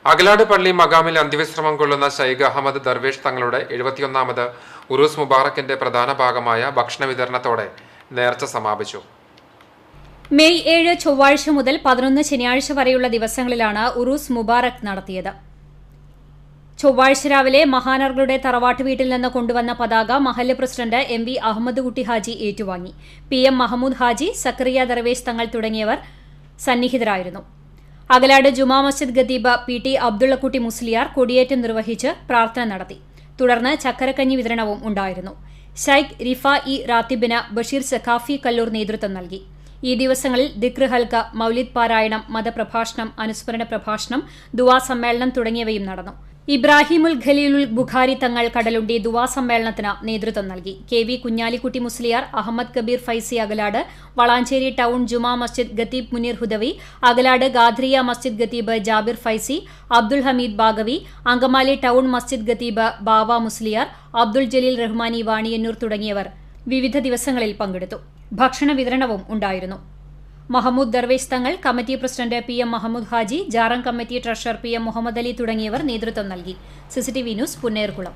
അകലാട് പള്ളി മഖാമിൽ അന്ത്യവിശ്രമം കൊള്ളുന്ന ശൈഖ് അഹമ്മദ് ദർവേഷ് തങ്ങളുടെ 71ാമത് ഉറൂസ് മുബാറക്കിന്റെ പ്രധാന ഭാഗമായ ഭക്ഷണ വിതരണത്തോടെ നേർച്ച സമാപിച്ചു. മെയ് 7 ചൊവ്വാഴ്ച മുതൽ 11 ശനിയാഴ്ച വരെയുള്ള ദിവസങ്ങളിലാണ് ഉറൂസ് മുബാറക് നടത്തിയത്. ചൊവ്വാഴ്ച രാവിലെ മഹാനർകളുടെ തറവാട്ട് വീട്ടിൽ നിന്ന് കൊണ്ടുവന്ന പതാക മഹല്ല് പ്രസിഡന്റ് MV അഹമ്മദ് കുട്ടി ഹാജി ഏറ്റുവാങ്ങി. PM മഹമ്മൂദ് ഹാജി, സക്കറിയ ദർവേഷ് തങ്ങൾ തുടങ്ങിയവർ സന്നിഹിതരായിരുന്നു. അകലാട് ജുമാ മസ്ജിദ് ഖതീബ് PT അബ്ദുള്ളക്കുട്ടി മുസ്ലിയാർ കൊടിയേറ്റം നിർവഹിച്ച് പ്രാർത്ഥന നടത്തി. തുടർന്ന് ചക്കരക്കഞ്ഞി വിതരണവും ഉണ്ടായിരുന്നു. ശൈഖ് റിഫാഇ റാത്തിബിന് ബഷീർ സഖാഫി കല്ലൂർ നേതൃത്വം നൽകി. ഈ ദിവസങ്ങളിൽ ദിക്ർ ഹൽക്ക, മൗലിദ് പാരായണം, മതപ്രഭാഷണം, അനുസ്മരണ പ്രഭാഷണം, ദുആ സമ്മേളനം തുടങ്ങിയവയും നടന്നു. ഇബ്രാഹിമുൽ ഖലീലുൽ ബുഖാരി തങ്ങൾ കടലുണ്ടി ദുആ സമ്മേളനത്തിന് നേതൃത്വം നൽകി. KV കുഞ്ഞാലിക്കുട്ടി മുസ്ലിയാർ, അഹമ്മദ് കബീർ ഫൈസി അകലാട്, വളാഞ്ചേരി ടൗൺ ജുമാ മസ്ജിദ് ഖതീബ് മുനീർ ഹുദവി, അകലാട് ഗാദ്രിയ മസ്ജിദ് ഖതീബ് ജാബിർ ഫൈസി, അബ്ദുൽ ഹമീദ് ബാഗവി, അങ്കമാലി ടൗൺ മസ്ജിദ് ഖതീബ് ബാവ മുസ്ലിയാർ, അബ്ദുൽ ജലീൽ റഹ്മാനി വാണിയന്നൂർ തുടങ്ങിയവർ വിവിധ ദിവസങ്ങളിൽ പങ്കെടുത്തു. ഭക്ഷണ വിതരണവും ഉണ്ടായിരുന്നു. Mahmood Darvesh Thangal, committee president PM Mahmood Haji, ജാറം committee treasurer PM Muhammad Ali തുടങ്ങിയവർ നേതൃത്വം നൽകി. CCTV news, Punnerkulam.